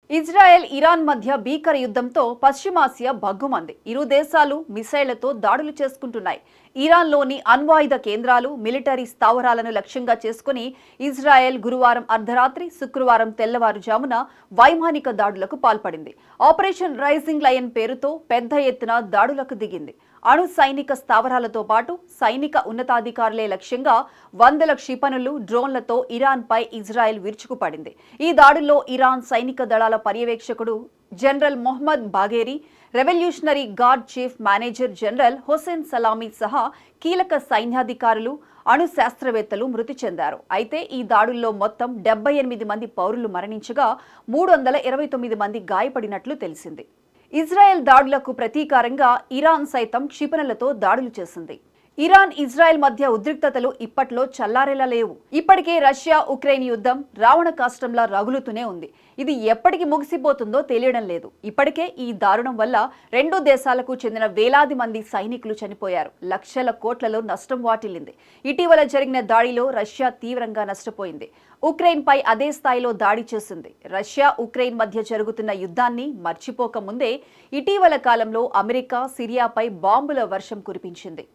Israel Iran మధ్య భీకర యుద్ధంతో పశ్చిమాసియా భగ్గుమంది. ఇరు దేశాలు మిసైళ్లతో దాడులు చేసుకుంటున్నాయి. ఇరాన్లోని అణ్వాయుధ కేంద్రాలు, మిలిటరీ స్థావరాలను లక్ష్యంగా చేసుకుని ఇజ్రాయెల్ గురువారం అర్ధరాత్రి, శుక్రవారం తెల్లవారుజామున వైమానిక దాడులకు పాల్పడింది. ఆపరేషన్ రైజింగ్ లయన్ పేరుతో పెద్ద ఎత్తున దాడులకు దిగింది. అణు సైనిక స్థావరాలతో పాటు సైనిక ఉన్నతాధికారులే లక్ష్యంగా వందల క్షిపణులు, డ్రోన్లతో ఇరాన్పై ఇజ్రాయెల్ విరుచుకుపడింది. ఈ దాడుల్లో ఇరాన్ సైనిక దళాల పర్యవేక్షకుడు general Mohammad Bagheri, revolutionary guard chief manager general Hossein Salami సహా కీలక సైన్యాధికారులు, అణు శాస్త్రవేత్తలు మృతి చెందారు. అయితే ఈ దాడుల్లో మొత్తం 78 మంది పౌరులు మరణించగా 329 మంది గాయపడినట్లు తెలిసింది. ఇజ్రాయెల్ దాడులకు ప్రతీకారంగా ఇరాన్ సైతం క్షిపణులతో దాడులు చేసింది. ఇరాన్, ఇజ్రాయెల్ మధ్య ఉద్రిక్తతలు ఇప్పట్లో చల్లారేలా లేవు. ఇప్పటికే రష్యా ఉక్రెయిన్ యుద్ధం రావణ కాష్టంలా రగులుతూనే ఉంది. ఇది ఎప్పటికి ముగిసిపోతుందో తెలియడం లేదు. ఇప్పటికే ఈ దారుణం వల్ల రెండు దేశాలకు చెందిన వేలాది మంది సైనికులు చనిపోయారు. లక్షల కోట్లలో నష్టం వాటిల్లింది. ఇటీవల జరిగిన దాడిలో రష్యా తీవ్రంగా నష్టపోయింది. ఉక్రెయిన్ పై అదే స్థాయిలో దాడి చేసింది. రష్యా, ఉక్రెయిన్ మధ్య జరుగుతున్న యుద్ధాన్ని మర్చిపోక ముందే ఇటీవల కాలంలో అమెరికా సిరియాపై బాంబుల వర్షం కురిపించింది.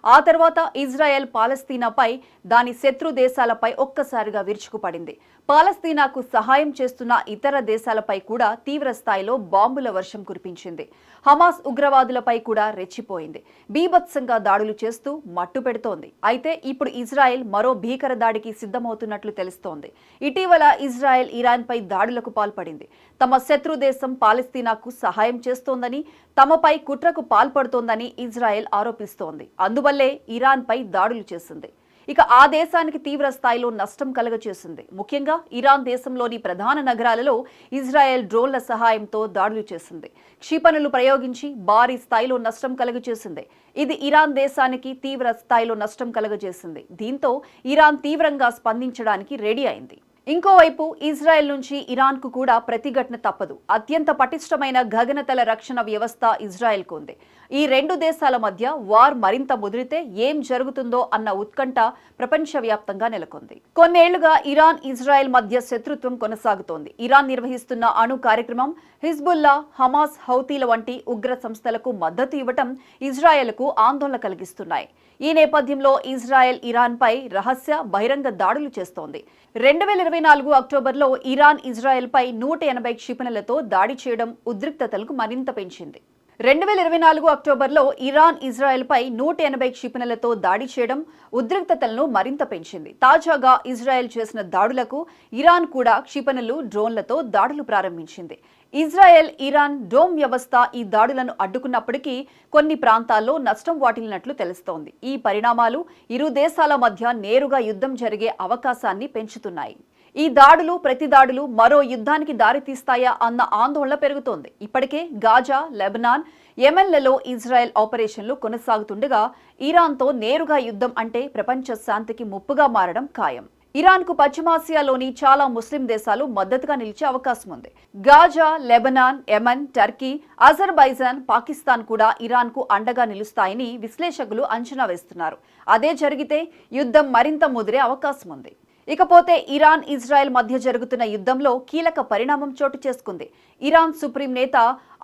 ఆ తర్వాత ఇజ్రాయెల్ పాలస్తీనాపై, దాని శత్రు దేశాలపై ఒక్కసారిగా విరుచుకుపడింది. పాలస్తీనాకు సహాయం చేస్తున్న ఇతర దేశాలపై కూడా తీవ్ర స్థాయిలో బాంబుల వర్షం కురిపించింది. హమాస్ ఉగ్రవాదులపై కూడా రెచ్చిపోయింది. బీభత్సంగా దాడులు చేస్తూ మట్టు పెడుతోంది. అయితే ఇప్పుడు ఇజ్రాయెల్ మరో భీకర దాడికి సిద్ధమవుతున్నట్లు తెలుస్తోంది. ఇటీవల ఇజ్రాయెల్ ఇరాన్పై దాడులకు పాల్పడింది. తమ శత్రు దేశం పాలస్తీనాకు సహాయం చేస్తోందని, తమపై కుట్రకు పాల్పడుతోందని ఇజ్రాయెల్ ఆరోపిస్తోంది. అందువల్లే ఇరాన్పై దాడులు చేసింది. ఇక ఆ దేశానికి తీవ్ర స్థాయిలో నష్టం కలుగచేసింది. ముఖ్యంగా ఇరాన్ దేశంలోని ప్రధాన నగరాలలో ఇజ్రాయెల్ డ్రోన్ల సహాయంతో దాడులు చేసింది. క్షిపణులు ప్రయోగించి భారీ స్థాయిలో నష్టం కలుగచేసింది. ఇది ఇరాన్ దేశానికి తీవ్ర స్థాయిలో నష్టం కలుగజేసింది. దీంతో ఇరాన్ తీవ్రంగా స్పందించడానికి రెడీ అయింది. ఇంకోవైపు ఇజ్రాయెల్ నుంచి ఇరాన్కు కూడా ప్రతిఘటన తప్పదు. అత్యంత పటిష్టమైన గగనతల రక్షణ వ్యవస్థ ఇజ్రాయెల్కు ఉంది. ఈ రెండు దేశాల మధ్య వార్ మరింత ముదిరితే ఏం జరుగుతుందో అన్న ఉత్కంఠ ప్రపంచవ్యాప్తంగా నెలకొంది. కొన్నేళ్లుగా ఇరాన్, ఇజ్రాయెల్ మధ్య శత్రుత్వం కొనసాగుతోంది. ఇరాన్ నిర్వహిస్తున్న అణు కార్యక్రమం, హిజ్బుల్లా, హమాస్, హౌతీల వంటి ఉగ్ర సంస్థలకు మద్దతు ఇవ్వటం ఇజ్రాయెల్కు ఆందోళన కలిగిస్తున్నాయి. ఈ నేపథ్యంలో ఇజ్రాయెల్ ఇరాన్పై రహస్య, బహిరంగ దాడులు చేస్తోంది. 2024 అక్టోబర్లో ఇరాన్ ఇజ్రాయెల్పై 180 క్షిపణులతో దాడి చేయడం ఉద్రిక్తతలకు మరింత పెంచింది. 2024 అక్టోబర్లో ఇరాన్ ఇజ్రాయెల్పై 180 క్షిపణులతో దాడి చేయడం ఉద్రిక్తతలను మరింత పెంచింది. తాజాగా ఇజ్రాయెల్ చేసిన దాడులకు ఇరాన్ కూడా క్షిపణులు, డ్రోన్లతో దాడులు ప్రారంభించింది. ఇజ్రాయెల్, ఇరాన్ డోమ్ వ్యవస్థ ఈ దాడులను అడ్డుకున్నప్పటికీ కొన్ని ప్రాంతాల్లో నష్టం వాటిల్లినట్లు తెలుస్తోంది. ఈ పరిణామాలు ఇరు దేశాల మధ్య నేరుగా యుద్ధం జరిగే అవకాశాన్ని పెంచుతున్నాయి. ఈ దాడులు, ప్రతి దాడులు మరో యుద్ధానికి దారితీస్తాయా అన్న ఆందోళన పెరుగుతోంది. ఇప్పటికే గాజా, లెబనాన్, యెమెన్లలో ఇజ్రాయెల్ ఆపరేషన్లు కొనసాగుతుండగా ఇరాన్తో నేరుగా యుద్ధం అంటే ప్రపంచ శాంతికి ముప్పుగా మారడం ఖాయం. ఇరాన్కు పశ్చిమాసియాలోని చాలా ముస్లిం దేశాలు మద్దతుగా నిలిచే అవకాశం ఉంది. Gaza, Lebanon, Yemen, Turkey, Azerbaijan, Pakistan కూడా ఇరాన్కు అండగా నిలుస్తాయని విశ్లేషకులు అంచనా వేస్తున్నారు. అదే జరిగితే యుద్ధం మరింత ముదిరే అవకాశం ఉంది. ఇకపోతే ఇరాన్, ఇజ్రాయెల్ మధ్య జరుగుతున్న యుద్ధంలో కీలక పరిణామం చోటు చేసుకుంది. ఇరాన్ సుప్రీం నేత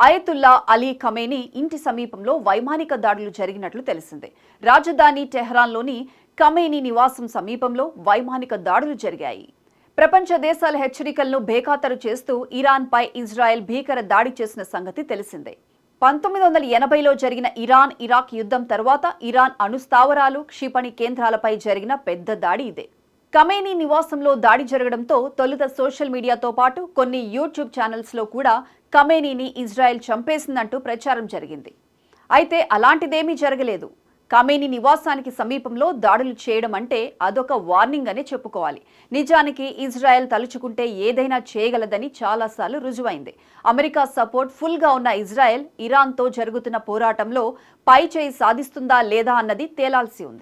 అయతుల్లా అలీ ఖమేనీ ఇంటి సమీపంలో వైమానిక దాడులు జరిగినట్లు తెలిసింది. రాజధాని టెహ్రాన్లోని ఖమేనీ నివాసం సమీపంలో వైమానిక దాడులు జరిగాయి. ప్రపంచ దేశాల హెచ్చరికలను బేఖాతరు చేస్తూ ఇరాన్పై ఇజ్రాయెల్ భీకర దాడి చేసిన సంగతి తెలిసిందే. 1980లో జరిగిన ఇరాన్, ఇరాక్ యుద్ధం తర్వాత ఇరాన్ అణు స్థావరాలు, క్షిపణి కేంద్రాలపై జరిగిన పెద్ద దాడి ఇదే. ఖమేనీ నివాసంలో దాడి జరగడంతో తొలుత సోషల్ మీడియాతో పాటు కొన్ని యూట్యూబ్ ఛానల్స్లో కూడా ఖమేనీని ఇజ్రాయెల్ చంపేసిందంటూ ప్రచారం జరిగింది. అయితే అలాంటిదేమీ జరగలేదు. ఖమేనీ నివాసానికి సమీపంలో దాడులు చేయడం అంటే అదొక వార్నింగ్ అనే చెప్పుకోవాలి. నిజానికి ఇజ్రాయెల్ తలుచుకుంటే ఏదైనా చేయగలదని చాలాసార్లు రుజువైంది. అమెరికా సపోర్ట్ ఫుల్గా ఉన్న ఇజ్రాయెల్ ఇరాన్తో జరుగుతున్న పోరాటంలో పై చేయి సాధిస్తుందా లేదా అన్నది తేలాల్సి ఉంది.